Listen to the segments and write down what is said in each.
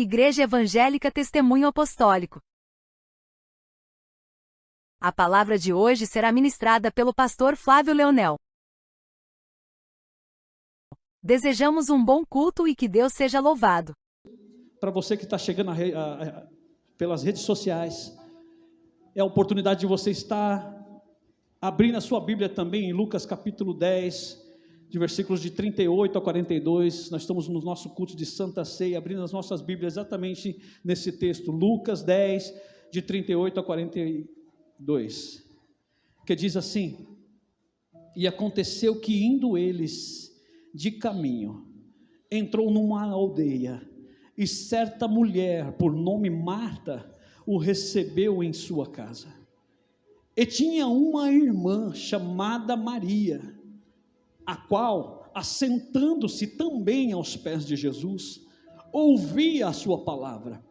Igreja Evangélica Testemunho Apostólico. A palavra de hoje será ministrada pelo pastor Flávio Leonel. Desejamos um bom culto e que Deus seja louvado. Para você que está chegando pelas redes sociais, é a oportunidade de você estar abrindo a sua Bíblia também em Lucas capítulo 10, de versículos de 38 a 42, nós estamos no nosso culto de Santa Ceia, abrindo as nossas Bíblias exatamente nesse texto, Lucas 10, de 38 a 42, que diz assim: E aconteceu que indo eles de caminho, entrou numa aldeia, e certa mulher, por nome Marta, o recebeu em sua casa, e tinha uma irmã chamada Maria, a qual, assentando-se também aos pés de Jesus, ouvia a sua palavra.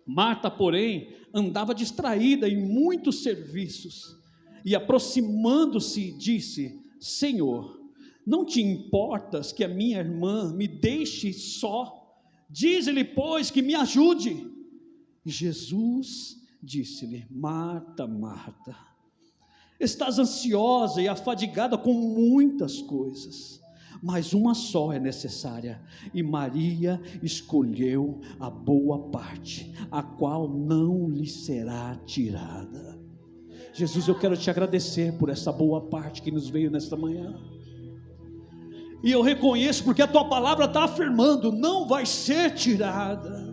Marta, porém, andava distraída em muitos serviços, e aproximando-se, disse: Senhor, não te importas que a minha irmã me deixe só? Dize-lhe, pois, que me ajude. E Jesus disse-lhe: Marta, Marta, estás ansiosa e afadigada com muitas coisas, mas uma só é necessária, e Maria escolheu a boa parte, a qual não lhe será tirada. Jesus, eu quero te agradecer por essa boa parte que nos veio nesta manhã, e eu reconheço porque a tua palavra está afirmando, não vai ser tirada.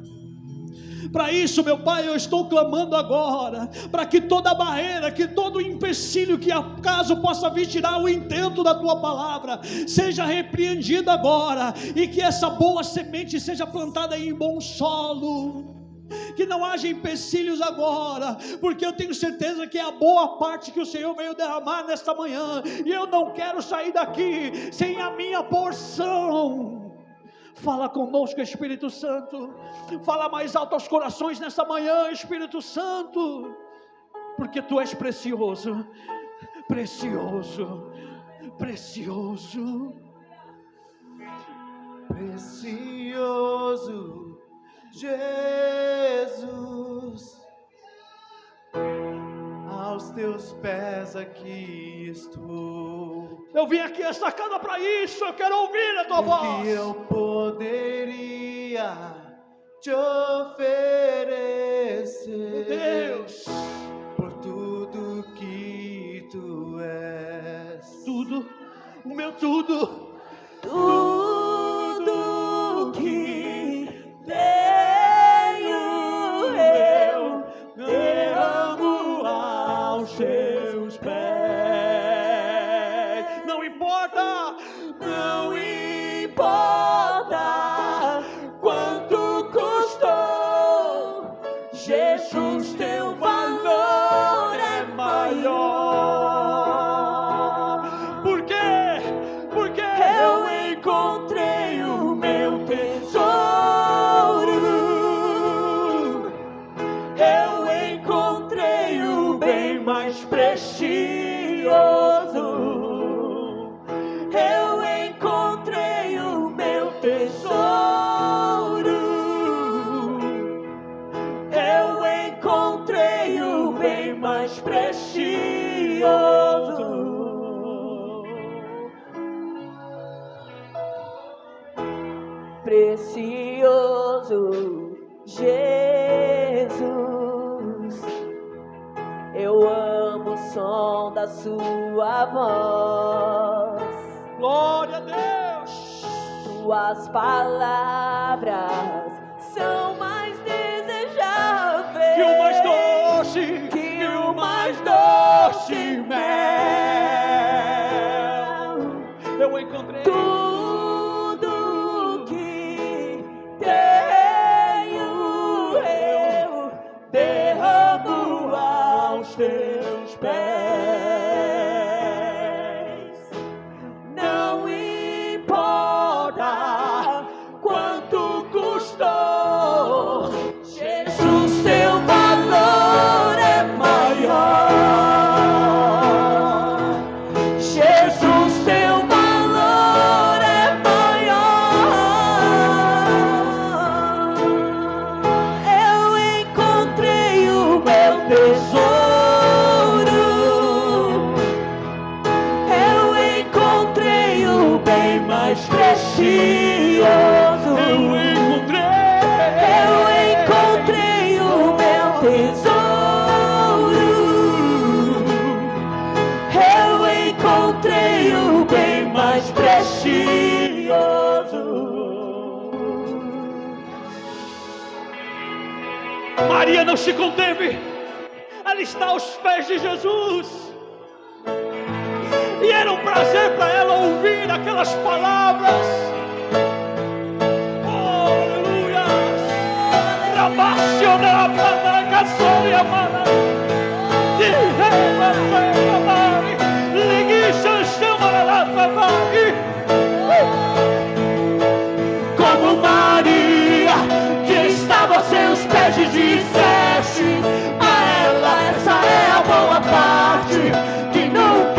Para isso, meu Pai, eu estou clamando agora, para que toda barreira, que todo empecilho que acaso possa vir tirar o intento da Tua palavra, seja repreendido agora, e que essa boa semente seja plantada em bom solo, que não haja empecilhos agora, porque eu tenho certeza que é a boa parte que o Senhor veio derramar nesta manhã, e eu não quero sair daqui sem a minha porção. Fala conosco, Espírito Santo, fala mais alto aos corações nessa manhã, Espírito Santo, porque Tu és precioso, precioso, precioso, precioso Jesus, aos Teus pés aqui estou. Eu vim aqui esta casa para isso, eu quero ouvir a Tua voz. Que eu poderia te oferecer, Deus, por tudo que Tu és, tudo, o meu tudo, tudo que tenho eu derramo aos Teus pés. Não importa quanto custou, Jesus, Teu valor é maior. Por quê? Porque eu encontrei o meu tesouro, eu encontrei o bem mais precioso. Eu encontrei o meu tesouro, eu encontrei o bem mais precioso. Precioso Jesus, eu amo o som da Sua voz. glória a Deus. Tuas palavras são mais desejáveis Que o mais doce, que o mais doce mel. eu encontrei. Tudo que tenho eu derramo aos Teus pés. Não importa quanto custou, Jesus, Teu valor é maior. Jesus, Teu valor é maior. Maria não se conteve, ela está aos pés de Jesus, e era um prazer para ela ouvir aquelas palavras. Oh, aleluia! Como Maria, que estava aos seus pés, e disseste a ela: essa é a boa parte, que nunca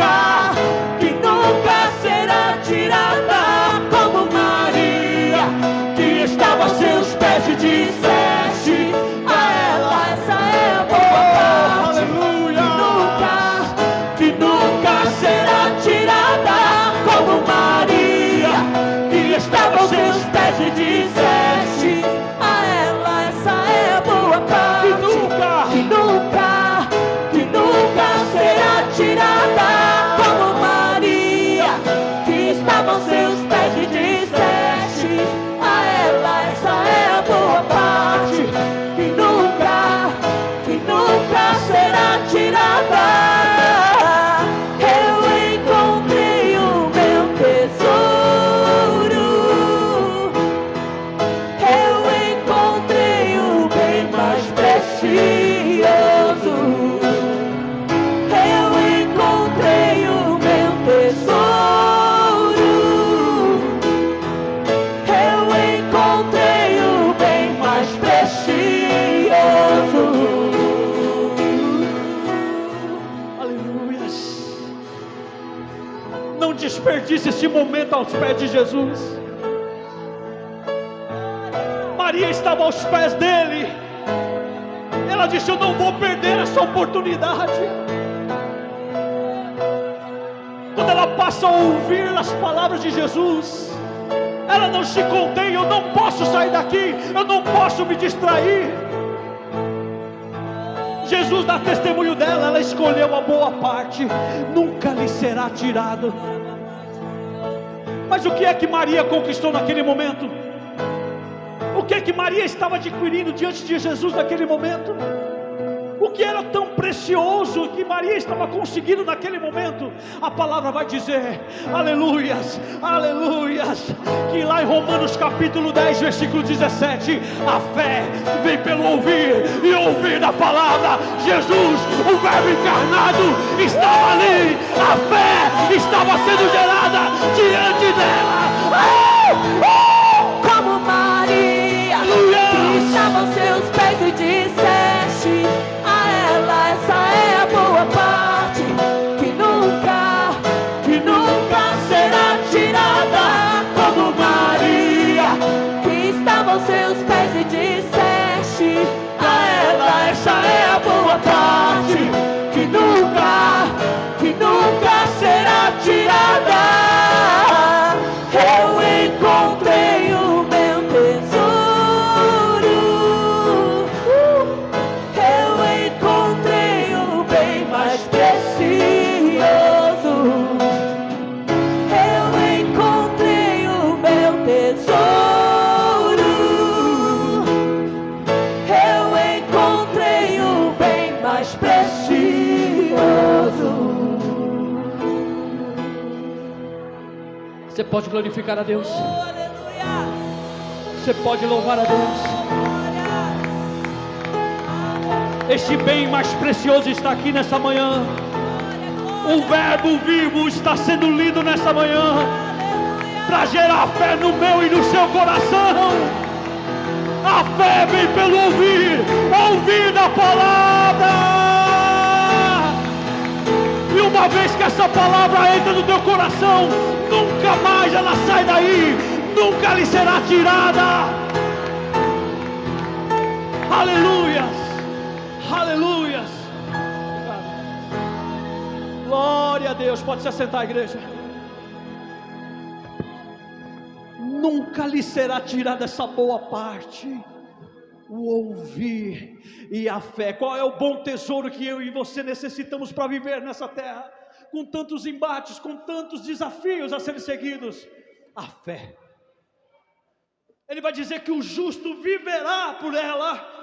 será tirada. Como Maria, que estava aos seus pés, e disseste a ela: essa é a boa parte, que nunca será tirada. Como Maria, que estava aos seus pés, e disseste a ela: essa é a boa parte, que nunca será tirada. Como Maria, que estava aos seus pés, e disseste a ela: essa é a boa parte, que nunca será tirada. Eu encontrei o meu tesouro, eu encontrei o bem mais precioso, eu encontrei o meu tesouro, eu encontrei o bem mais precioso. Aleluias! Não desperdice esse momento aos pés de Jesus. Maria estava aos pés dele. Ela disse: eu não vou perder essa oportunidade. Quando ela passa a ouvir as palavras de Jesus, ela não se contém. Eu não posso sair daqui, eu não posso me distrair. Jesus dá testemunho dela, ela escolheu a boa parte, nunca lhe será tirado. Mas o que é que Maria conquistou naquele momento? O que é que Maria estava adquirindo diante de Jesus naquele momento? O que era tão precioso que Maria estava conseguindo naquele momento? A palavra vai dizer, aleluias, aleluias, que lá em Romanos capítulo 10, versículo 17, a fé vem pelo ouvir, e ouvir da palavra. Jesus, o verbo encarnado, estava ali, a fé estava sendo gerada diante dela. Como Maria, que estava aos seus pés, e disseste a ela: essa é a boa parte, que nunca será tirada. Como Maria, que estava aos seus pés, e disseste a ela: essa é a boa parte, que nunca será tirada. Eu encontrei o meu tesouro, eu encontrei o bem mais precioso, eu encontrei o meu tesouro, eu encontrei o bem mais precioso. Você pode glorificar a Deus, Oh, aleluia! você pode louvar a Deus. Este bem mais precioso está aqui nessa manhã. O verbo vivo está sendo lido nessa manhã, para gerar fé no meu e no seu coração. A fé vem pelo ouvir da palavra. E uma vez que essa palavra entra no teu coração, nunca mais ela sai daí, nunca lhe será tirada. Aleluias, aleluias. Glória a Deus. Pode se assentar, igreja. Nunca lhe será tirada essa boa parte, o ouvir e a fé. Qual é o bom tesouro que eu e você necessitamos para viver nessa terra, com tantos embates, com tantos desafios a serem seguidos? A fé. Ele vai dizer que o justo viverá por ela.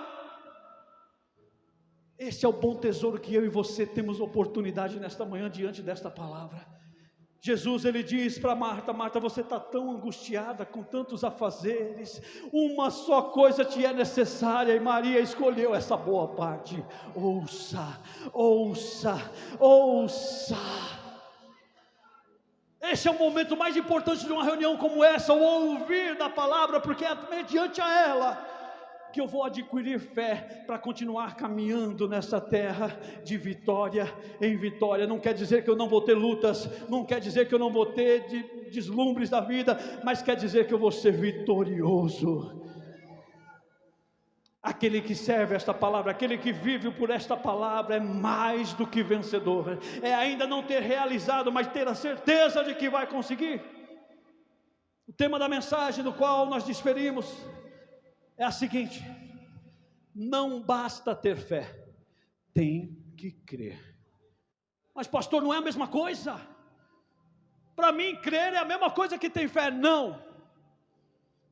Esse é o bom tesouro que eu e você temos oportunidade nesta manhã diante desta palavra. Jesus, ele diz para Marta: Marta, você está tão angustiada com tantos afazeres, uma só coisa te é necessária, e Maria escolheu essa boa parte. Ouça, ouça, ouça. Esse é o momento mais importante de uma reunião como essa, o ouvir da palavra, porque é mediante a ela que eu vou adquirir fé para continuar caminhando nessa terra de vitória em vitória. Não quer dizer que eu não vou ter lutas, não quer dizer que eu não vou ter deslumbres da vida, mas quer dizer que eu vou ser vitorioso. Aquele que serve esta palavra, aquele que vive por esta palavra é mais do que vencedor. É ainda não ter realizado, mas ter a certeza de que vai conseguir. O tema da mensagem do qual nós desferimos é a seguinte: não basta ter fé, tem que crer. Mas pastor, não é a mesma coisa? Para mim crer é a mesma coisa que ter fé. Não.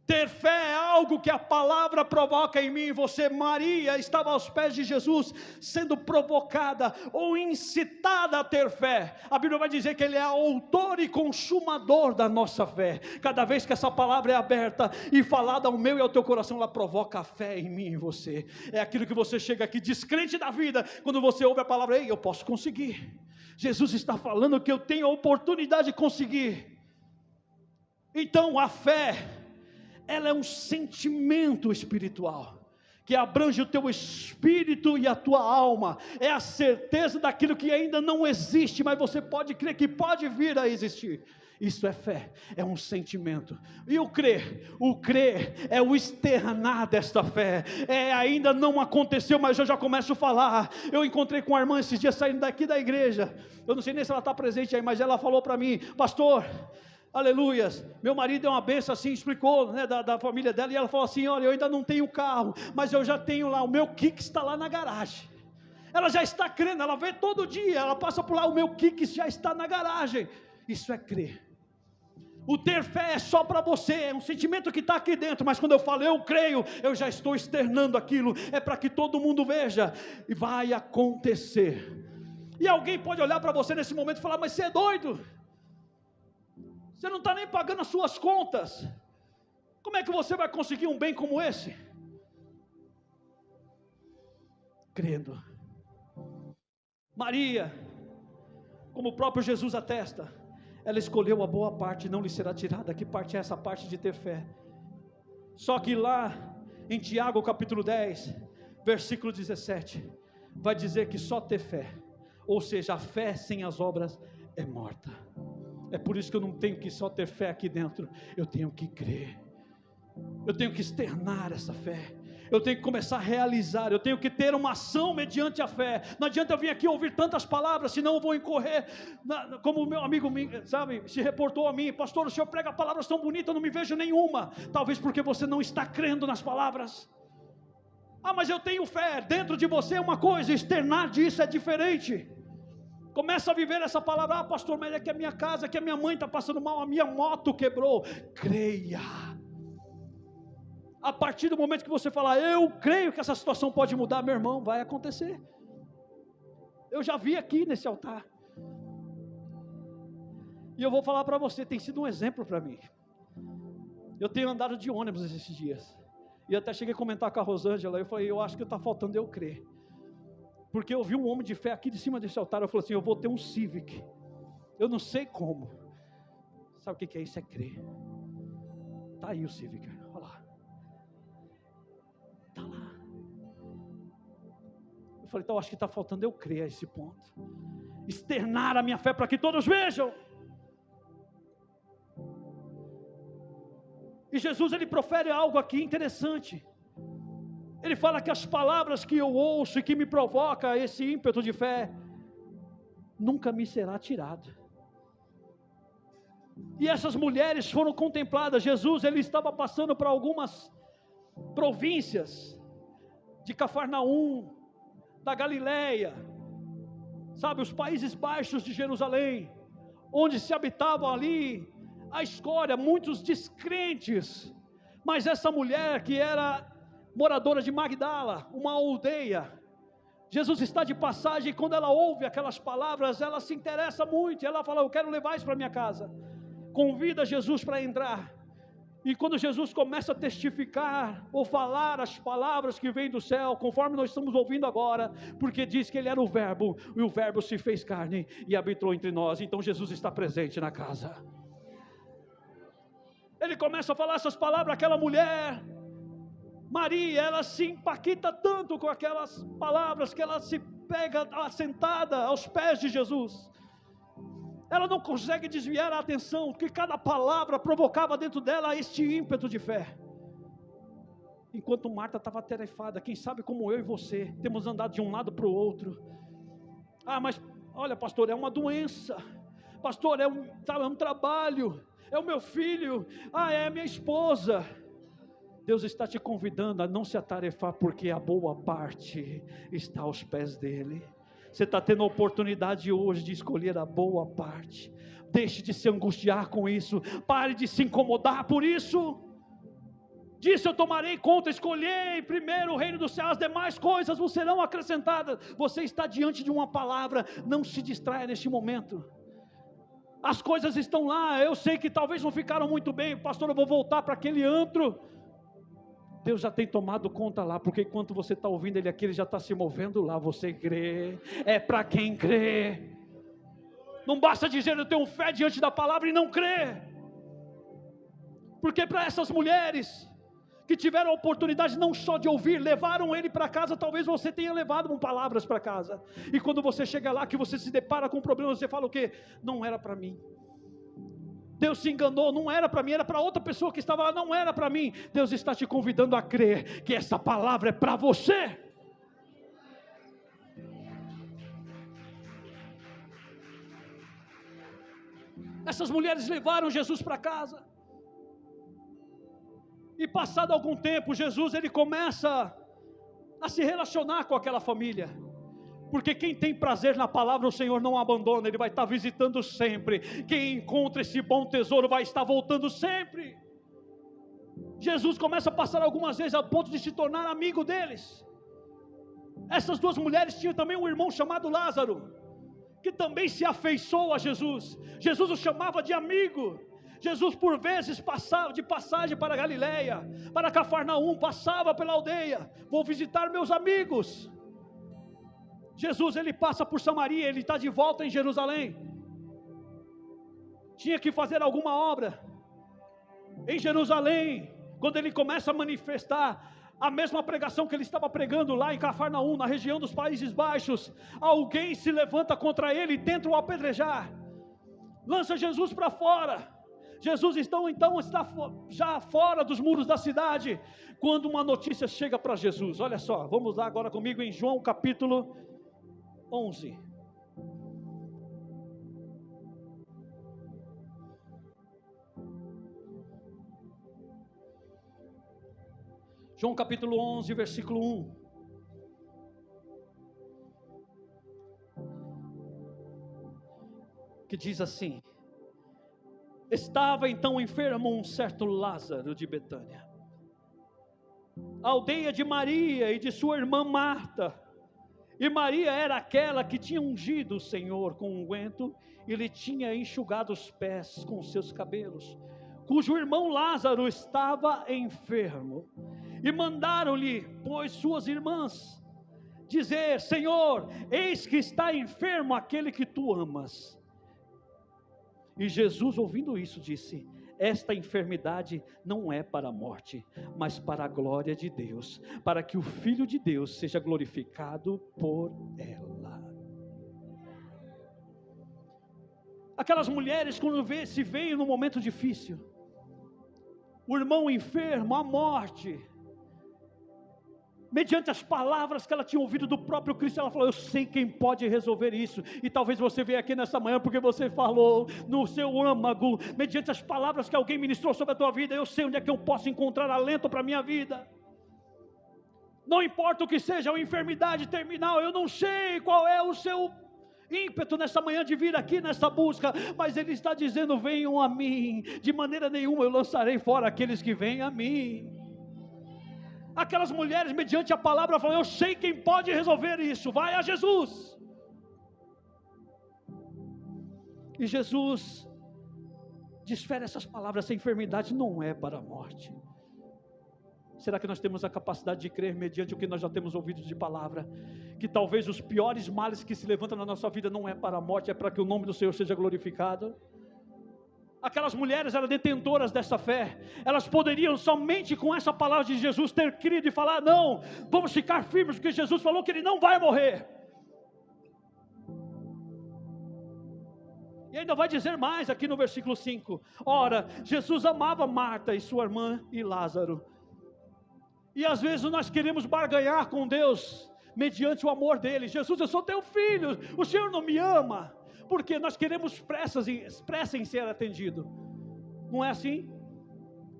Ter fé é algo que a palavra provoca em mim e você. Maria estava aos pés de Jesus, sendo provocada ou incitada a ter fé. A Bíblia vai dizer que Ele é autor e consumador da nossa fé. Cada vez que essa palavra é aberta e falada ao meu e ao teu coração, ela provoca a fé em mim e em você. É aquilo que você chega aqui descrente da vida, quando você ouve a palavra: ei, eu posso conseguir. Jesus está falando que eu tenho a oportunidade de conseguir. Então a fé, ela é um sentimento espiritual, que abrange o teu espírito e a tua alma. É a certeza daquilo que ainda não existe, mas você pode crer que pode vir a existir. Isso é fé, é um sentimento. E o crer é o externar desta fé. Ainda não aconteceu, mas eu já começo a falar. Eu encontrei com a irmã esses dias saindo daqui da igreja. Eu não sei nem se ela está presente aí, mas ela falou para mim: pastor, aleluias, meu marido é uma benção, assim, explicou, né, da família dela, e ela falou assim: olha, eu ainda não tenho carro, mas eu já tenho lá, o meu Kicks está lá na garagem. Ela já está crendo, ela vê todo dia, ela passa por lá, o meu Kicks já está na garagem. Isso é crer. O ter fé é só para você, é um sentimento que está aqui dentro, mas quando eu falo eu creio, eu já estou externando aquilo, é para que todo mundo veja, e vai acontecer. E alguém pode olhar para você nesse momento e falar: mas você é doido? Você não está nem pagando as suas contas. Como é que você vai conseguir um bem como esse? Crendo. Maria, como o próprio Jesus atesta, ela escolheu a boa parte, não lhe será tirada. Que parte é essa parte de ter fé? Só que lá em Tiago capítulo 10, versículo 17, vai dizer que só ter fé, ou seja, a fé sem as obras é morta. É por isso que eu não tenho que só ter fé aqui dentro, eu tenho que crer, eu tenho que externar essa fé, eu tenho que começar a realizar, eu tenho que ter uma ação mediante a fé. Não adianta eu vir aqui ouvir tantas palavras, senão eu vou incorrer, como o meu amigo, sabe, se reportou a mim: pastor, o senhor prega palavras tão bonitas, eu não me vejo nenhuma. Talvez porque você não está crendo nas palavras. Ah, mas eu tenho fé, dentro de você é uma coisa, externar disso é diferente. Começa a viver essa palavra: ah, pastor, mas é que a minha casa, que a minha mãe está passando mal, a minha moto quebrou. Creia. A partir do momento que você falar: eu creio que essa situação pode mudar, meu irmão, vai acontecer. Eu já vi aqui nesse altar, e eu vou falar para você, tem sido um exemplo para mim. Eu tenho andado de ônibus esses dias, e até cheguei a comentar com a Rosângela, eu falei: eu acho que está faltando eu crer, porque eu vi um homem de fé aqui de cima desse altar. Eu falei assim: eu vou ter um Civic, eu não sei como. Sabe o que é isso? É crer. Está aí o Civic, olha lá, está lá. Eu falei: então acho que está faltando eu crer a esse ponto, externar a minha fé para que todos vejam. E Jesus, ele profere algo aqui interessante. Ele fala que as palavras que eu ouço e que me provoca esse ímpeto de fé, nunca me será tirado. E essas mulheres foram contempladas. Jesus, ele estava passando por algumas províncias de Cafarnaum, da Galileia, sabe, os Países Baixos de Jerusalém, onde se habitavam ali a escória, muitos descrentes. Mas essa mulher que era moradora de Magdala, uma aldeia, Jesus está de passagem, e quando ela ouve aquelas palavras, ela se interessa muito, e ela fala: eu quero levar isso para minha casa. Convida Jesus para entrar, e quando Jesus começa a testificar, ou falar as palavras que vêm do céu, conforme nós estamos ouvindo agora, porque diz que Ele era o Verbo, e o Verbo se fez carne, e habitou entre nós, então Jesus está presente na casa. Ele começa a falar essas palavras, aquela mulher, Maria, ela se impacta tanto com aquelas palavras, que ela se pega assentada aos pés de Jesus. Ela não consegue desviar a atenção, porque cada palavra provocava dentro dela este ímpeto de fé. Enquanto Marta estava atarefada, quem sabe como eu e você, temos andado de um lado para o outro. Mas olha, pastor, é uma doença, pastor, é um trabalho, é o meu filho, é a minha esposa. Deus está te convidando a não se atarefar, porque a boa parte está aos pés dele. Você está tendo a oportunidade hoje de escolher a boa parte. Deixe de se angustiar com isso, pare de se incomodar por isso. Disse: eu tomarei conta, escolhei primeiro o reino dos céus, as demais coisas vos serão acrescentadas. Você está diante de uma palavra, não se distraia neste momento. As coisas estão lá, eu sei que talvez não ficaram muito bem, pastor, eu vou voltar para aquele antro. Deus já tem tomado conta lá, porque enquanto você está ouvindo Ele aqui, Ele já está se movendo lá. Você crê, é para quem crê. Não basta dizer: eu tenho fé diante da palavra, e não crer. Porque para essas mulheres que tiveram a oportunidade não só de ouvir, levaram Ele para casa, talvez você tenha levado palavras para casa, e quando você chega lá, que você se depara com um problema, você fala o quê? Não era para mim. Deus se enganou, não era para mim, era para outra pessoa que estava lá, não era para mim. Deus está te convidando a crer que essa palavra é para você. Essas mulheres levaram Jesus para casa, e passado algum tempo, Jesus ele começa a se relacionar com aquela família. Porque quem tem prazer na palavra, o Senhor não abandona, Ele vai estar visitando sempre. Quem encontra esse bom tesouro vai estar voltando sempre. Jesus começa a passar algumas vezes ao ponto de se tornar amigo deles. Essas duas mulheres tinham também um irmão chamado Lázaro, que também se afeiçoou a Jesus. Jesus o chamava de amigo. Jesus por vezes passava de passagem para Galileia, para Cafarnaum, passava pela aldeia: vou visitar meus amigos. Jesus ele passa por Samaria, ele está de volta em Jerusalém. Tinha que fazer alguma obra em Jerusalém. Quando ele começa a manifestar a mesma pregação que ele estava pregando lá em Cafarnaum, na região dos Países Baixos, alguém se levanta contra ele e tenta o apedrejar. Lança Jesus para fora. Jesus então está já fora dos muros da cidade, quando uma notícia chega para Jesus. Olha só, vamos lá agora comigo em João capítulo 11. João capítulo 11, versículo 1. Que diz assim: estava então enfermo um certo Lázaro de Betânia, aldeia de Maria e de sua irmã Marta. E Maria era aquela que tinha ungido o Senhor com unguento e lhe tinha enxugado os pés com seus cabelos, cujo irmão Lázaro estava enfermo. E mandaram-lhe, pois, suas irmãs dizer: Senhor, eis que está enfermo aquele que tu amas. E Jesus, ouvindo isso, disse: esta enfermidade não é para a morte, mas para a glória de Deus, para que o Filho de Deus seja glorificado por ela. Aquelas mulheres, quando se veem num momento difícil, o irmão enfermo, a morte, mediante as palavras que ela tinha ouvido do próprio Cristo, ela falou: eu sei quem pode resolver isso. E talvez você veja aqui nessa manhã porque você falou no seu âmago, mediante as palavras que alguém ministrou sobre a tua vida: eu sei onde é que eu posso encontrar alento para a minha vida. Não importa o que seja, uma enfermidade terminal, eu não sei qual é o seu ímpeto nessa manhã de vir aqui nessa busca, mas Ele está dizendo: venham a mim, de maneira nenhuma eu lançarei fora aqueles que vêm a mim. Aquelas mulheres, mediante a palavra, falaram: eu sei quem pode resolver isso, vai a Jesus. E Jesus desfere essas palavras: essa enfermidade não é para a morte. Será que nós temos a capacidade de crer, mediante o que nós já temos ouvido de palavra, que talvez os piores males que se levantam na nossa vida não é para a morte, é para que o nome do Senhor seja glorificado? Aquelas mulheres eram detentoras dessa fé, elas poderiam somente com essa palavra de Jesus ter crido e falar: não, vamos ficar firmes, porque Jesus falou que Ele não vai morrer. E ainda vai dizer mais aqui no versículo 5: ora, Jesus amava Marta e sua irmã e Lázaro. E às vezes nós queremos barganhar com Deus, mediante o amor dEle. Jesus, eu sou teu filho, o Senhor não me ama, porque nós queremos pressa em ser atendido. Não é assim?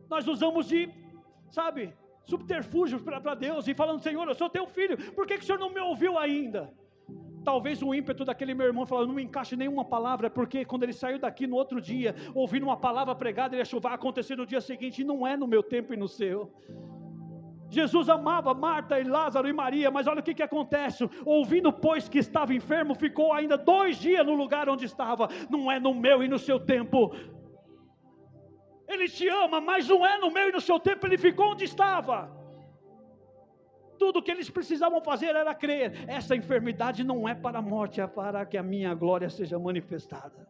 Nós usamos de, subterfúgios para Deus, e falando: Senhor, eu sou teu filho, por que o Senhor não me ouviu ainda? Talvez o ímpeto daquele meu irmão falando: não me encaixe nenhuma palavra, porque quando ele saiu daqui no outro dia, ouvindo uma palavra pregada, ele achou: vai acontecer no dia seguinte, e não é no meu tempo e no seu. Jesus amava Marta e Lázaro e Maria, mas olha o que acontece: ouvindo pois que estava enfermo, ficou ainda 2 dias no lugar onde estava. Não é no meu e no seu tempo. Ele te ama, mas não é no meu e no seu tempo. Ele ficou onde estava. Tudo que eles precisavam fazer era crer: essa enfermidade não é para a morte, é para que a minha glória seja manifestada.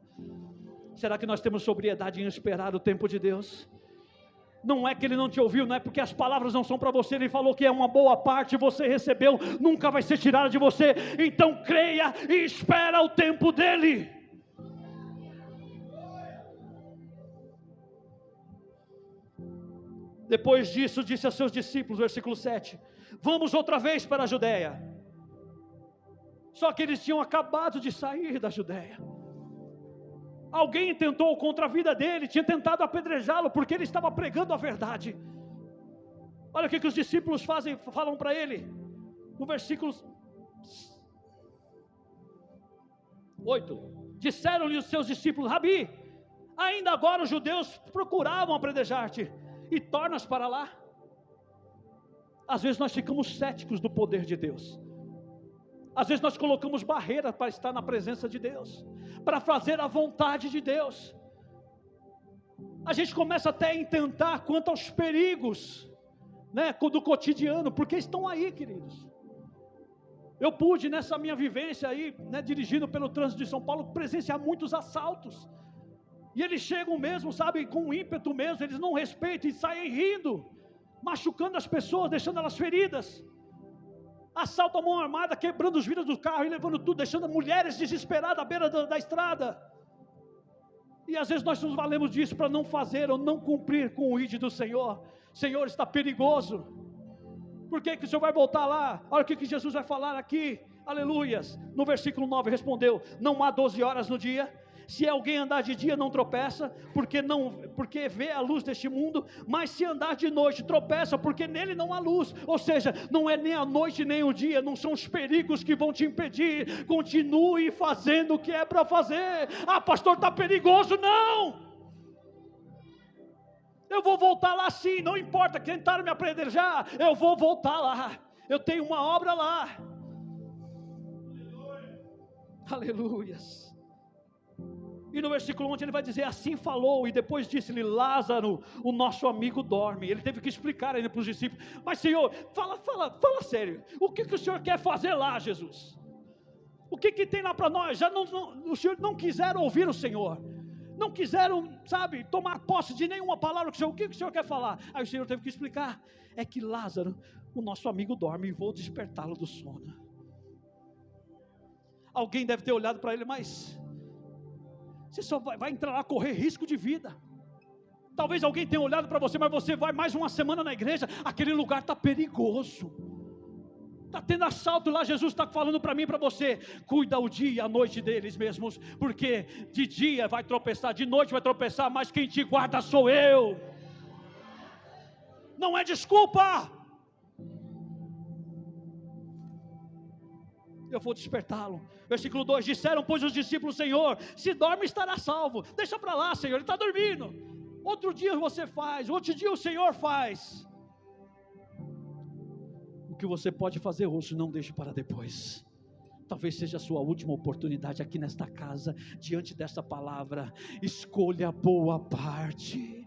Será que nós temos sobriedade em esperar o tempo de Deus? Não é que Ele não te ouviu, não é porque as palavras não são para você. Ele falou que é uma boa parte, você recebeu, nunca vai ser tirada de você. Então creia e espera o tempo dEle. Depois disso disse a seus discípulos, versículo 7: vamos outra vez para a Judeia. Só que eles tinham acabado de sair da Judeia. Alguém tentou contra a vida dele, tinha tentado apedrejá-lo, porque ele estava pregando a verdade. Olha o que os discípulos falam para ele, no versículo 8: disseram-lhe os seus discípulos: Rabi, ainda agora os judeus procuravam apedrejar-te, e tornas para lá? Às vezes nós ficamos céticos do poder de Deus. Às vezes nós colocamos barreiras para estar na presença de Deus, para fazer a vontade de Deus. A gente começa até a intentar quanto aos perigos, do cotidiano, porque estão aí, queridos. Eu pude, nessa minha vivência aí, dirigindo pelo trânsito de São Paulo, presenciar muitos assaltos. E eles chegam mesmo, com ímpeto mesmo, eles não respeitam e saem rindo, machucando as pessoas, deixando elas feridas. Assalto à mão armada, quebrando os vidros do carro e levando tudo, deixando mulheres desesperadas à beira da estrada. E às vezes nós nos valemos disso para não fazer ou não cumprir com o ID do Senhor. Senhor, está perigoso. Por que o Senhor vai voltar lá? Olha o que Jesus vai falar aqui, aleluias. No versículo 9 respondeu: não há 12 horas no dia? Se alguém andar de dia não tropeça, porque vê a luz deste mundo, mas se andar de noite tropeça, porque nele não há luz. Ou seja, não é nem a noite nem o dia, não são os perigos que vão te impedir. Continue fazendo o que é para fazer. Ah, pastor, está perigoso. Não! Eu vou voltar lá sim, não importa, tentaram me apedrejar, eu vou voltar lá. Eu tenho uma obra lá. Aleluias. E no versículo 11 ele vai dizer: assim falou, e depois disse-lhe: Lázaro, o nosso amigo dorme. Ele teve que explicar ainda para os discípulos: mas Senhor, fala sério, o que o Senhor quer fazer lá, Jesus? O que tem lá para nós? O Senhor não quiseram ouvir o Senhor, não quiseram, tomar posse de nenhuma palavra. O que o Senhor quer falar? Aí o Senhor teve que explicar: é que Lázaro, o nosso amigo dorme, e vou despertá-lo do sono. Alguém deve ter olhado para ele: mas você só vai entrar lá a correr risco de vida. Talvez alguém tenha olhado para você: mas você vai mais uma semana na igreja, aquele lugar está perigoso, está tendo assalto lá. Jesus está falando para mim e para você: cuida o dia e a noite deles mesmos, porque de dia vai tropeçar, de noite vai tropeçar, mas quem te guarda sou eu. Não é desculpa. Eu vou despertá-lo. Versículo 2: disseram pois os discípulos: Senhor, se dorme estará salvo. Deixa para lá, Senhor, ele está dormindo. Outro dia você faz, outro dia o Senhor faz. que você pode fazer hoje, não deixe para depois. Talvez seja a sua última oportunidade aqui nesta casa, diante desta palavra. Escolha a boa parte.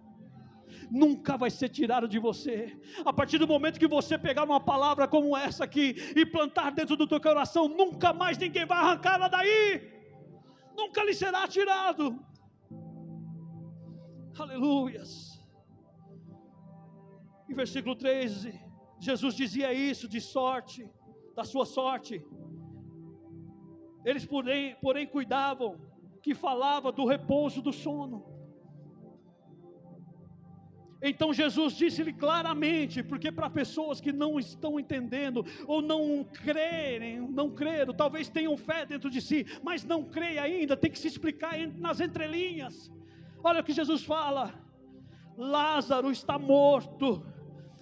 Nunca vai ser tirado de você. A partir do momento que você pegar uma palavra como essa aqui e plantar dentro do teu coração, nunca mais ninguém vai arrancar ela daí. Nunca lhe será tirado. Aleluias. Em versículo 13, Jesus dizia isso de sorte, da sua sorte. Eles porém cuidavam, que falava do repouso do sono. Então Jesus disse-lhe claramente, porque para pessoas que não estão entendendo, ou não creram, talvez tenham fé dentro de si, mas não creem ainda, tem que se explicar nas entrelinhas. Olha o que Jesus fala: Lázaro está morto,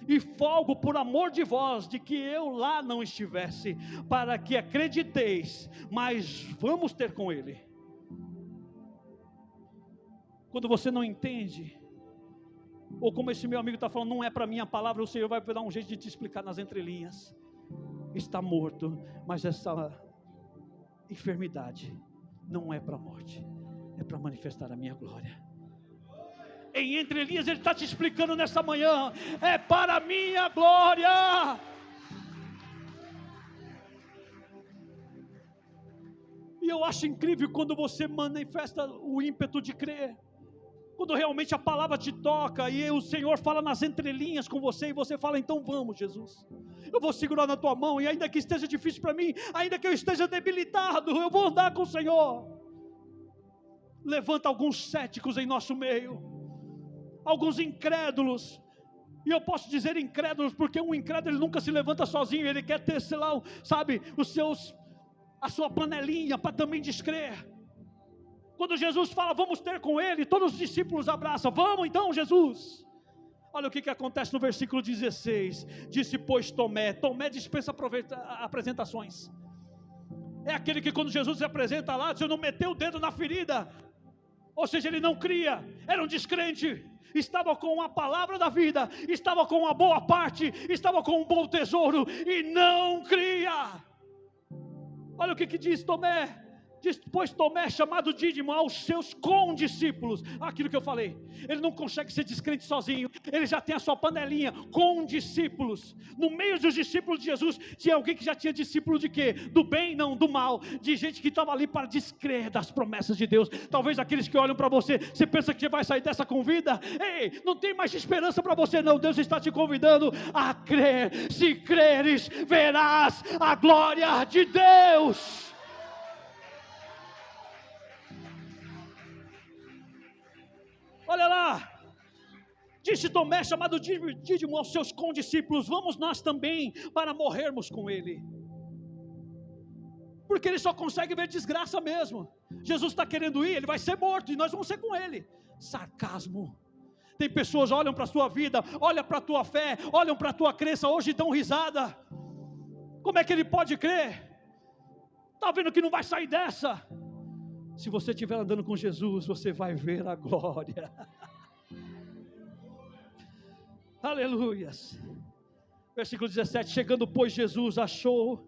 e folgo por amor de vós, de que eu lá não estivesse, para que acrediteis, mas vamos ter com ele. Quando você não entende, ou como esse meu amigo está falando, não é para mim a palavra, o Senhor vai dar um jeito de te explicar nas entrelinhas. Está morto, mas essa enfermidade não é para a morte, é para manifestar a minha glória. Em entrelinhas ele está te explicando nessa manhã, é para a minha glória. E eu acho incrível quando você manifesta o ímpeto de crer, quando realmente a palavra te toca, e o Senhor fala nas entrelinhas com você, e você fala: então vamos, Jesus, eu vou segurar na tua mão, e ainda que esteja difícil para mim, ainda que eu esteja debilitado, eu vou andar com o Senhor. Levanta alguns céticos em nosso meio, alguns incrédulos, e eu posso dizer incrédulos, porque um incrédulo ele nunca se levanta sozinho, ele quer ter, sei lá, sabe, a sua panelinha para também descrer. Quando Jesus fala, vamos ter com ele, todos os discípulos abraçam, vamos então, Jesus. Olha o que acontece no versículo 16, disse pois Tomé dispensa apresentações, é aquele que quando Jesus se apresenta lá, você não meteu o dedo na ferida, ou seja, ele não cria, era um descrente, estava com a palavra da vida, estava com a boa parte, estava com um bom tesouro, e não cria. Olha o que diz Tomé, diz, pois Tomé, chamado Dídimo, aos seus condiscípulos, aquilo que eu falei, ele não consegue ser descrente sozinho, ele já tem a sua panelinha, com discípulos, no meio dos discípulos de Jesus, tinha alguém que já tinha discípulo de quê? Do bem, não, do mal, de gente que estava ali para descrer das promessas de Deus, talvez aqueles que olham para você, você pensa que você vai sair dessa com vida, ei, não tem mais esperança para você não, Deus está te convidando a crer, se creres, verás a glória de Deus. Olha lá, disse Tomé, chamado Dídimo, aos seus condiscípulos, vamos nós também para morrermos com ele, porque ele só consegue ver desgraça mesmo. Jesus está querendo ir, ele vai ser morto e nós vamos ser com ele. Sarcasmo. Tem pessoas que olham para a sua vida, olham para a tua fé, olham para a tua crença, hoje dão risada. Como é que ele pode crer? Está vendo que não vai sair dessa? Se você estiver andando com Jesus, você vai ver a glória. Aleluias. Versículo 17, chegando pois Jesus, achou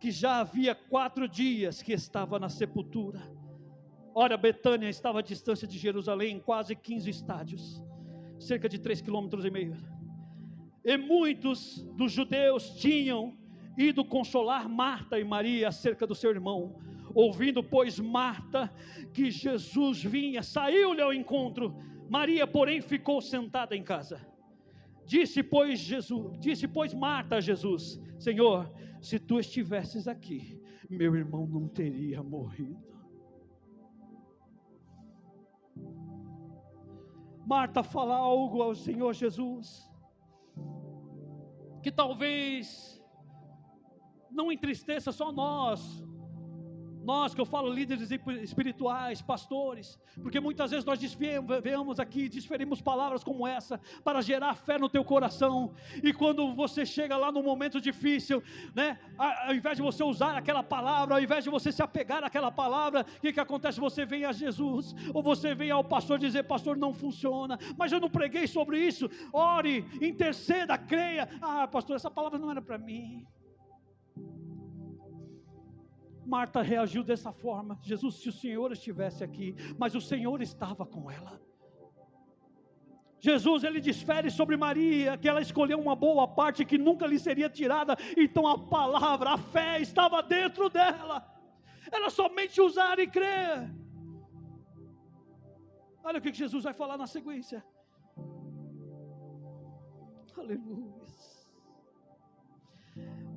que já havia 4 dias que estava na sepultura. Ora, Betânia estava à distância de Jerusalém, quase 15 estádios, cerca de 3,5 km. E muitos dos judeus tinham ido consolar Marta e Maria acerca do seu irmão. Ouvindo, pois, Marta que Jesus vinha, saiu-lhe ao encontro. Maria, porém, ficou sentada em casa. Disse, pois, Marta a Jesus: Senhor, se tu estivesses aqui, meu irmão não teria morrido. Marta fala algo ao Senhor Jesus, que talvez não entristeça só nós Nós, que eu falo, líderes espirituais, pastores, porque muitas vezes nós desviamos aqui, desferimos palavras como essa, para gerar fé no teu coração, e quando você chega lá no momento difícil, né, ao invés de você usar aquela palavra, ao invés de você se apegar àquela palavra, o que acontece? Você vem a Jesus, ou você vem ao pastor dizer: pastor, não funciona, mas eu não preguei sobre isso. Ore, interceda, creia. Pastor, essa palavra não era para mim. Marta reagiu dessa forma. Jesus, se o Senhor estivesse aqui, mas o Senhor estava com ela. Jesus, ele desfere sobre Maria, que ela escolheu uma boa parte que nunca lhe seria tirada. Então a palavra, a fé estava dentro dela. Era somente usar e crer. Olha o que Jesus vai falar na sequência. Aleluia.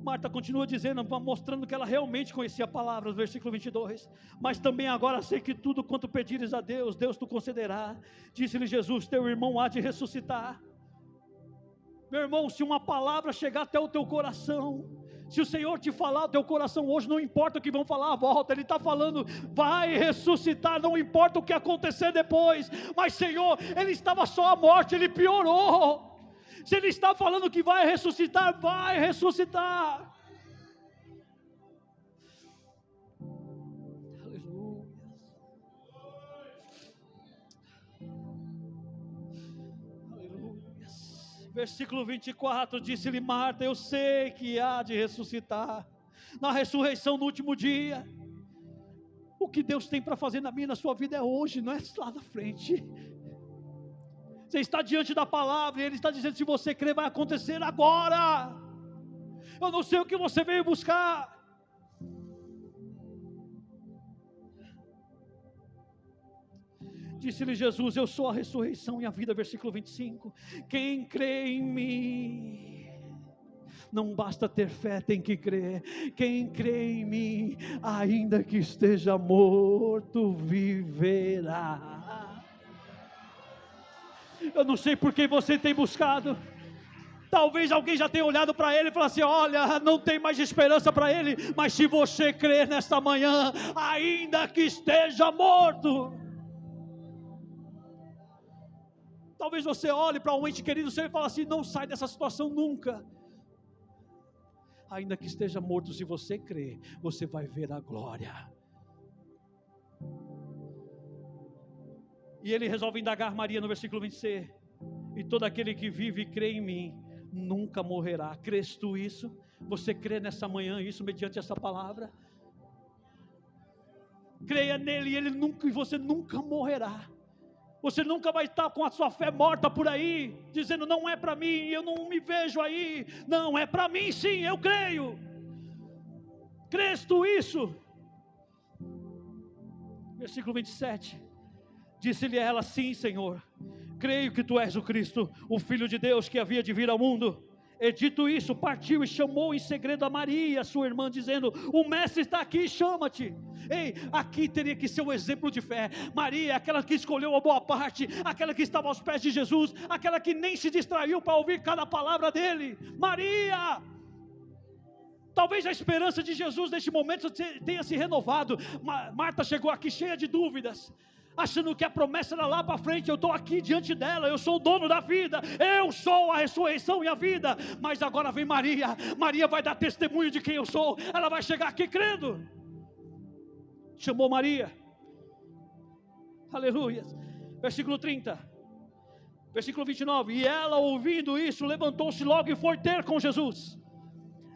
Marta continua dizendo, mostrando que ela realmente conhecia a palavra, versículo 22, mas também agora sei que tudo quanto pedires a Deus, Deus te concederá. Disse-lhe Jesus: teu irmão há de ressuscitar. Meu irmão, se uma palavra chegar até o teu coração, se o Senhor te falar ao teu coração hoje, não importa o que vão falar à volta, Ele está falando, vai ressuscitar, não importa o que acontecer depois. Mas Senhor, Ele estava só à morte, Ele piorou. Se Ele está falando que vai ressuscitar, vai ressuscitar. Aleluia. Aleluia. Versículo 24, disse-lhe Marta: eu sei que há de ressuscitar na ressurreição no último dia. O que Deus tem para fazer na minha e na sua vida é hoje, não é lá na frente. Você está diante da palavra e Ele está dizendo: se você crer, vai acontecer agora. Eu não sei o que você veio buscar. Disse-lhe Jesus: eu sou a ressurreição e a vida. Versículo 25: quem crê em mim, não basta ter fé, tem que crer. Quem crê em mim, ainda que esteja morto, viverá. Eu não sei por que você tem buscado. Talvez alguém já tenha olhado para ele e falado assim: olha, não tem mais esperança para ele. Mas se você crer nesta manhã, ainda que esteja morto. Talvez você olhe para um ente querido seu e fale assim: não sai dessa situação nunca. Ainda que esteja morto, se você crer, você vai ver a glória. E ele resolve indagar Maria no versículo 26. E todo aquele que vive e crê em mim, nunca morrerá. Crês tu isso? Você crê nessa manhã isso, mediante essa palavra? Creia nele e você nunca morrerá. Você nunca vai estar com a sua fé morta por aí, dizendo: não é para mim, eu não me vejo aí. Não, é para mim sim, eu creio. Crês tu isso? Versículo 27. Disse-lhe ela: sim, Senhor, creio que tu és o Cristo, o Filho de Deus que havia de vir ao mundo. E dito isso, partiu e chamou em segredo a Maria, sua irmã, dizendo: o mestre está aqui, chama-te. Ei, aqui teria que ser um exemplo de fé. Maria, aquela que escolheu a boa parte, aquela que estava aos pés de Jesus, aquela que nem se distraiu para ouvir cada palavra dele. Maria! Talvez a esperança de Jesus neste momento tenha se renovado. Marta chegou aqui cheia de dúvidas, achando que a promessa era lá para frente. Eu estou aqui diante dela, eu sou o dono da vida, eu sou a ressurreição e a vida. Mas agora vem Maria. Maria vai dar testemunho de quem eu sou. Ela vai chegar aqui crendo. Chamou Maria. Aleluia. Versículo 30. Versículo 29. E ela, ouvindo isso, levantou-se logo e foi ter com Jesus.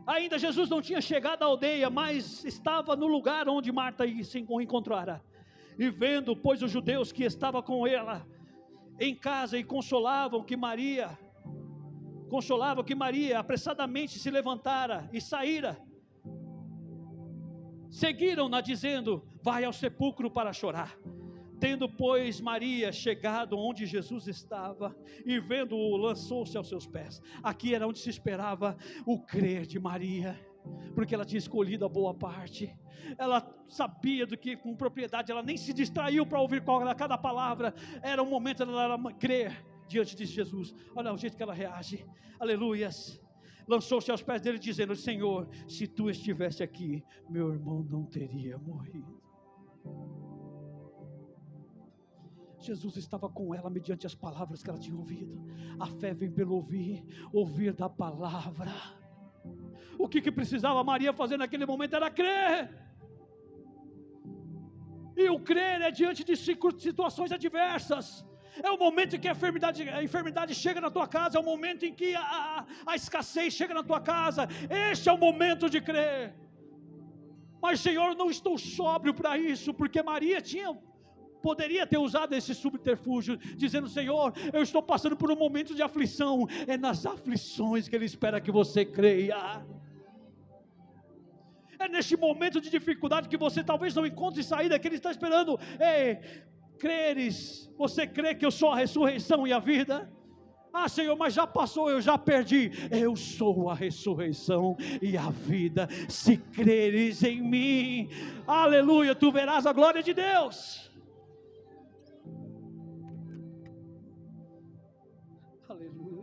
Ainda Jesus não tinha chegado à aldeia, mas estava no lugar onde Marta se encontrara. E vendo, pois, os judeus que estavam com ela em casa e consolavam que Maria apressadamente se levantara e saíra, seguiram-na dizendo: vai ao sepulcro para chorar. Tendo, pois, Maria chegado onde Jesus estava e vendo-o, lançou-se aos seus pés. Aqui era onde se esperava o crer de Maria, porque ela tinha escolhido a boa parte. Ela sabia do que com propriedade, ela nem se distraiu para ouvir cada palavra. Era o momento dela crer diante de Jesus. Olha o jeito que ela reage. Aleluias. lançou-se aos pés dele, dizendo: Senhor, se tu estivesse aqui, meu irmão não teria morrido. Jesus estava com ela mediante as palavras que ela tinha ouvido. A fé vem pelo ouvir da palavra. O que precisava Maria fazer naquele momento era crer. E o crer é diante de situações adversas. É o momento em que a enfermidade chega na tua casa. É o momento em que a escassez chega na tua casa. Este é o momento de crer. Mas Senhor, não estou sóbrio para isso, porque Maria poderia ter usado esse subterfúgio, dizendo: Senhor, eu estou passando por um momento de aflição. É nas aflições que Ele espera que você creia. É neste momento de dificuldade que você talvez não encontre saída, que Ele está esperando. Ei, creres, você crê que eu sou a ressurreição e a vida? Ah, Senhor, mas já passou, eu já perdi. Eu sou a ressurreição e a vida. Se creres em mim, aleluia, tu verás a glória de Deus. Aleluia.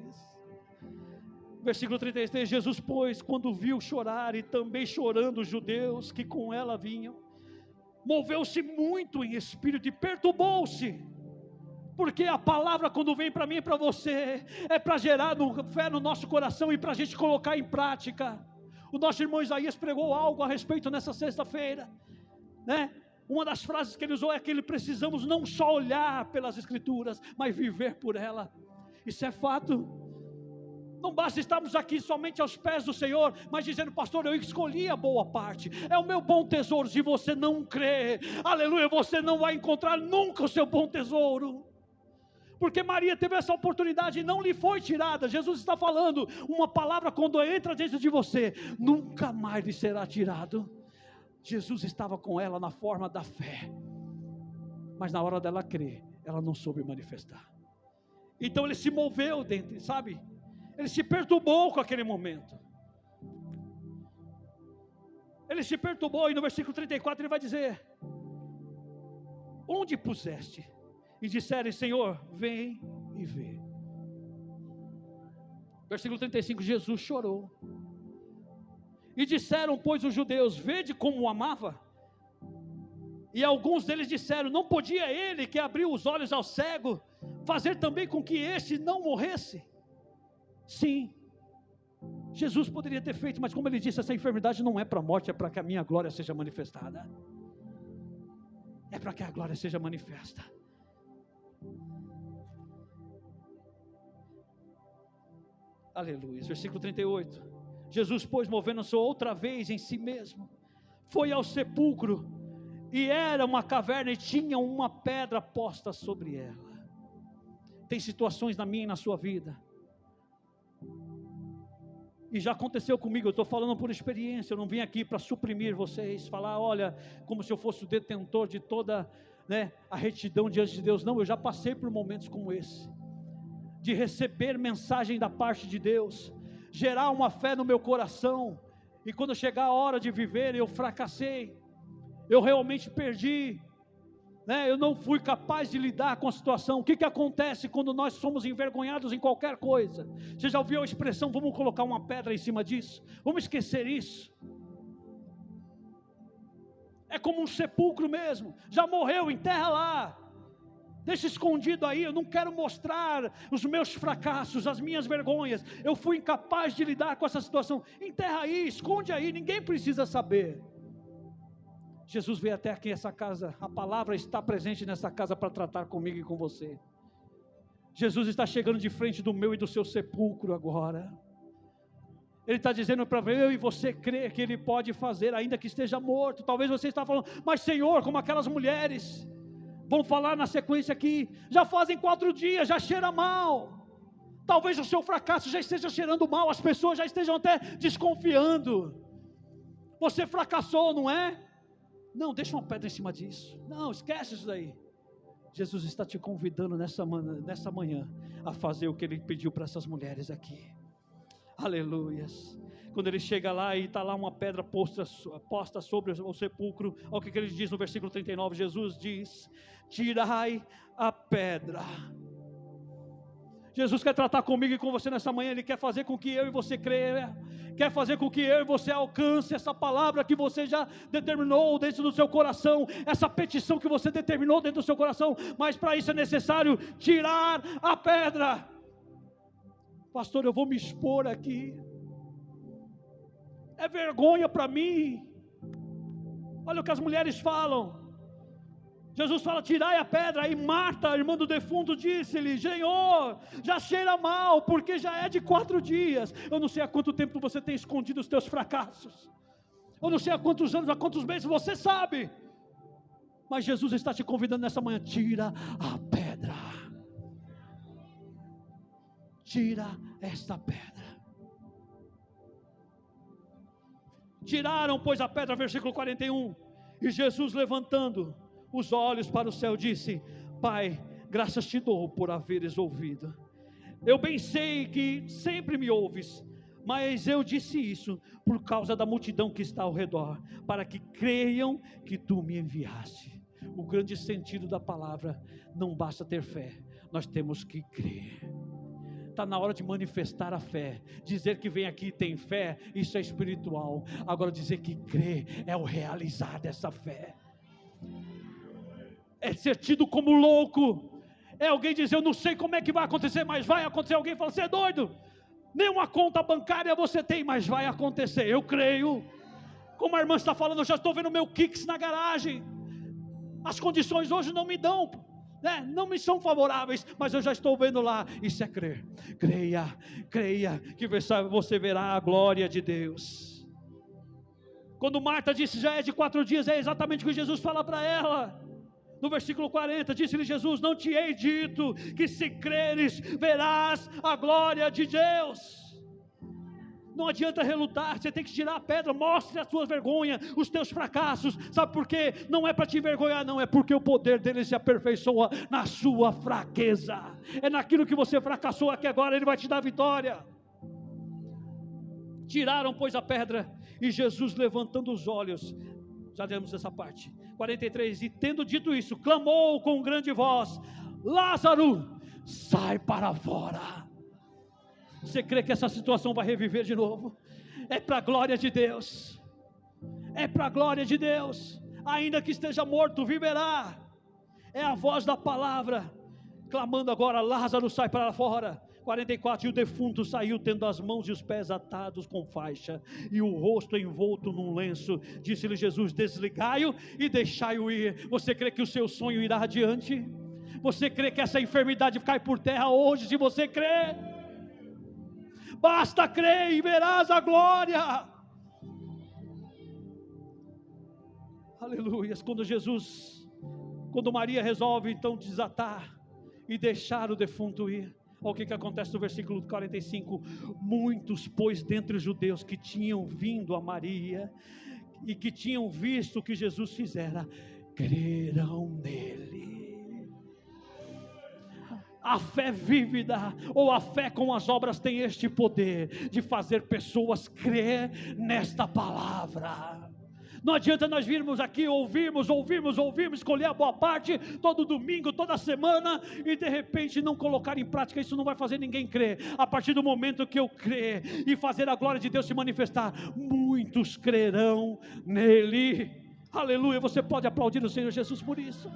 Versículo 33, Jesus, pois, quando viu chorar e também chorando os judeus que com ela vinham, moveu-se muito em espírito e perturbou-se, porque a palavra, quando vem para mim e para você, é para gerar fé no nosso coração e para a gente colocar em prática. O nosso irmão Isaías pregou algo a respeito nessa sexta-feira, né? Uma das frases que ele usou é que precisamos não só olhar pelas escrituras, mas viver por ela. Isso é fato. Não basta estarmos aqui somente aos pés do Senhor, mas dizendo: pastor, eu escolhi a boa parte, é o meu bom tesouro. Se você não crê, aleluia, você não vai encontrar nunca o seu bom tesouro. Porque Maria teve essa oportunidade e não lhe foi tirada. Jesus está falando, uma palavra quando entra dentro de você, nunca mais lhe será tirado. Jesus estava com ela na forma da fé, mas na hora dela crer, ela não soube manifestar. Então ele se moveu dentro, sabe? Ele se perturbou com aquele momento. Ele se perturbou, e no versículo 34 ele vai dizer: onde puseste? E disseram: Senhor, vem e vê. Versículo 35, Jesus chorou. E disseram, pois, os judeus: vede como o amava. E alguns deles disseram: não podia ele, que abriu os olhos ao cego, fazer também com que este não morresse? Sim, Jesus poderia ter feito, mas como ele disse, essa enfermidade não é para a morte, é para que a minha glória seja manifestada. É para que a glória seja manifesta. Aleluia. Versículo 38. Jesus, pois, movendo-se outra vez em si mesmo, foi ao sepulcro, e era uma caverna e tinha uma pedra posta sobre ela. Tem situações na minha e na sua vida, e já aconteceu comigo, eu estou falando por experiência, eu não vim aqui para suprimir vocês, falar, olha, como se eu fosse o detentor de toda, a retidão diante de Deus. Não, eu já passei por momentos como esse, de receber mensagem da parte de Deus, gerar uma fé no meu coração, e quando chegar a hora de viver, eu fracassei, eu realmente perdi, eu não fui capaz de lidar com a situação. O que acontece quando nós somos envergonhados em qualquer coisa? Você já ouviu a expressão, vamos colocar uma pedra em cima disso, vamos esquecer isso? É como um sepulcro mesmo, já morreu, enterra lá, deixa escondido aí. Eu não quero mostrar os meus fracassos, as minhas vergonhas, eu fui incapaz de lidar com essa situação, enterra aí, esconde aí, ninguém precisa saber. Jesus veio até aqui, essa casa, a palavra está presente nessa casa para tratar comigo e com você. Jesus está chegando de frente do meu e do seu sepulcro agora. Ele está dizendo para eu e você crer que Ele pode fazer, ainda que esteja morto. Talvez você está falando, mas Senhor, como aquelas mulheres, vamos falar na sequência aqui, já fazem 4 dias, já cheira mal. Talvez o seu fracasso já esteja cheirando mal, as pessoas já estejam até desconfiando. Você fracassou, não é? Não, deixa uma pedra em cima disso. Não, esquece isso daí. Jesus está te convidando nessa manhã a fazer o que Ele pediu para essas mulheres aqui. Aleluias. Quando Ele chega lá e está lá uma pedra posta sobre o sepulcro, olha o que Ele diz no versículo 39. Jesus diz: tirai a pedra. Jesus quer tratar comigo e com você nessa manhã. Ele quer fazer com que eu e você creia, quer fazer com que eu e você alcance essa palavra que você já determinou dentro do seu coração, essa petição que você determinou dentro do seu coração. Mas para isso é necessário tirar a pedra. Pastor, eu vou me expor aqui, é vergonha para mim. Olha o que as mulheres falam. Jesus fala, tirai a pedra. E Marta, a irmã do defunto, disse-lhe, Senhor, já cheira mal, porque já é de 4 dias. Eu não sei há quanto tempo você tem escondido os teus fracassos, eu não sei há quantos anos, há quantos meses, você sabe. Mas Jesus está te convidando nessa manhã, tira a pedra. Tira esta pedra. Tiraram, pois, a pedra, versículo 41. E Jesus, levantando os olhos para o céu, disse, Pai, graças te dou por haveres ouvido. Eu bem sei que sempre me ouves, mas eu disse isso por causa da multidão que está ao redor, para que creiam que tu me enviaste. O grande sentido da palavra, não basta ter fé, nós temos que crer. Está na hora de manifestar a fé. Dizer que vem aqui e tem fé, isso é espiritual. Agora dizer que crê é o realizar dessa fé. É ser tido como louco. É alguém dizer, eu não sei como é que vai acontecer, mas vai acontecer. Alguém fala, você é doido, nenhuma conta bancária você tem, mas vai acontecer. Eu creio. Como a irmã está falando, eu já estou vendo meu Kicks na garagem. As condições hoje não me dão, não me são favoráveis, mas eu já estou vendo lá. Isso é crer. Creia, creia, que você verá a glória de Deus. Quando Marta disse, já é de 4 dias, é exatamente o que Jesus fala para ela. No versículo 40, disse-lhe Jesus, não te hei dito que se creres, verás a glória de Deus. Não adianta relutar, você tem que tirar a pedra, mostre a sua vergonha, os teus fracassos. Sabe por quê? Não é para te envergonhar, não, é porque o poder dele se aperfeiçoa na sua fraqueza. É naquilo que você fracassou aqui agora, ele vai te dar vitória. Tiraram, pois, a pedra, e Jesus, levantando os olhos, já lemos essa parte, 43, e tendo dito isso, clamou com grande voz, Lázaro, sai para fora. Você crê que essa situação vai reviver de novo? É para a glória de Deus, é para a glória de Deus. Ainda que esteja morto, viverá. É a voz da palavra, clamando agora, Lázaro, sai para fora. 44, e o defunto saiu, tendo as mãos e os pés atados com faixa, e o rosto envolto num lenço. Disse-lhe Jesus, desligai-o e deixai-o ir. Você crê que o seu sonho irá adiante? Você crê que essa enfermidade cai por terra hoje? Se você crê, basta crer e verás a glória. Aleluia. Quando Maria resolve então desatar e deixar o defunto ir, olha o que acontece no versículo 45, muitos, pois, dentre os judeus que tinham vindo a Maria, e que tinham visto o que Jesus fizera, creram nele. A fé vívida, ou a fé com as obras, tem este poder, de fazer pessoas crer nesta palavra. Não adianta nós virmos aqui, ouvirmos, escolher a boa parte, todo domingo, toda semana, e de repente não colocar em prática. Isso não vai fazer ninguém crer. A partir do momento que eu crer, e fazer a glória de Deus se manifestar, muitos crerão nele. Aleluia, você pode aplaudir o Senhor Jesus por isso.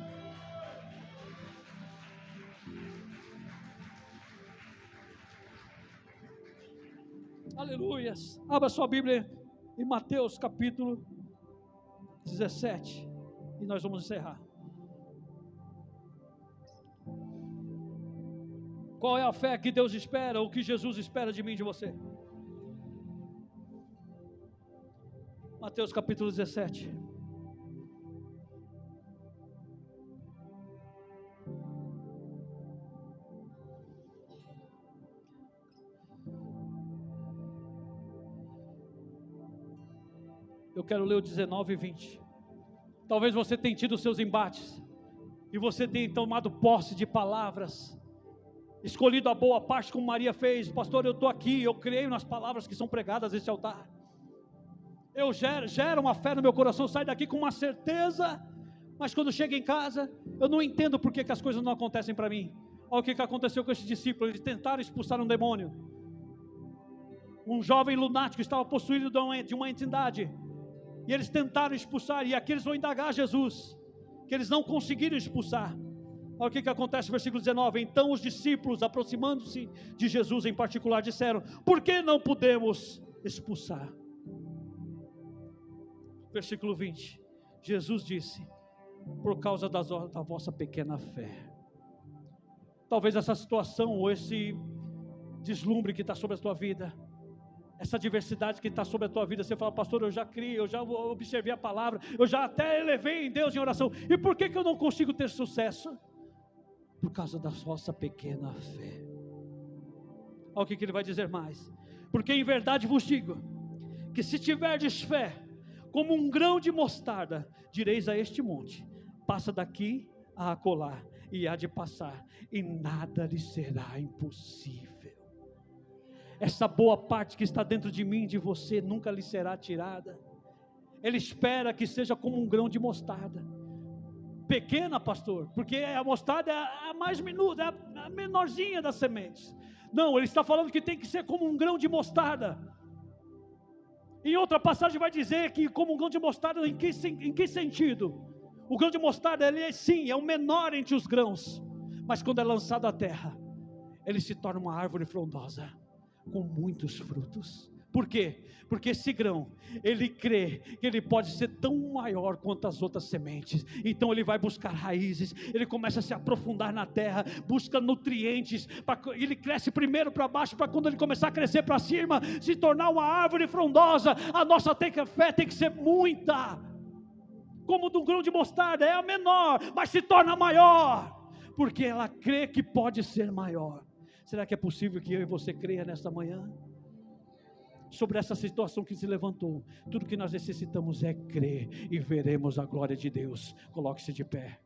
Aleluias. Abra sua Bíblia em Mateus capítulo 17, e nós vamos encerrar. Qual é a fé que Deus espera, o que Jesus espera de mim e de você? Mateus capítulo 17. Eu quero ler o 19 e 20. Talvez você tenha tido seus embates, e você tenha tomado posse de palavras, escolhido a boa parte como Maria fez. Pastor, eu estou aqui, eu creio nas palavras que são pregadas nesse altar. Eu gero uma fé no meu coração, saio daqui com uma certeza, mas quando chego em casa, eu não entendo por que as coisas não acontecem para mim. Olha o que aconteceu com esses discípulos. Eles tentaram expulsar um demônio. Um jovem lunático estava possuído de uma entidade. E eles tentaram expulsar. E aqui eles vão indagar Jesus, que eles não conseguiram expulsar. Olha o que acontece no versículo 19. Então os discípulos, aproximando-se de Jesus em particular, disseram: por que não podemos expulsar? Versículo 20. Jesus disse: por causa da vossa pequena fé. Talvez essa situação, ou esse deslumbre que está sobre a tua vida, essa diversidade que está sobre a tua vida, você fala: pastor, eu já criei, eu já observei a palavra, eu já até elevei em Deus em oração, e por que eu não consigo ter sucesso? Por causa da vossa pequena fé. Olha o que ele vai dizer mais: porque em verdade vos digo, que se tiverdes fé, como um grão de mostarda, direis a este monte: passa daqui a acolá, e há de passar, e nada lhe será impossível. Essa boa parte que está dentro de mim e de você nunca lhe será tirada. Ele espera que seja como um grão de mostarda. Pequena, pastor, porque a mostarda é a mais minuta, é a menorzinha das sementes. Não, ele está falando que tem que ser como um grão de mostarda. Em outra passagem vai dizer que como um grão de mostarda, em que sentido? O grão de mostarda, ele é o menor entre os grãos, mas quando é lançado à terra, ele se torna uma árvore frondosa, com muitos frutos. Por quê? Porque esse grão, ele crê que ele pode ser tão maior quanto as outras sementes. Então ele vai buscar raízes, ele começa a se aprofundar na terra, busca nutrientes, ele cresce primeiro para baixo, para quando ele começar a crescer para cima, se tornar uma árvore frondosa. A nossa fé tem que ser muita, como de um grão de mostarda, é a menor, mas se torna maior, porque ela crê que pode ser maior. Será que é possível que eu e você creia nesta manhã? Sobre essa situação que se levantou, tudo que nós necessitamos é crer, e veremos a glória de Deus. Coloque-se de pé.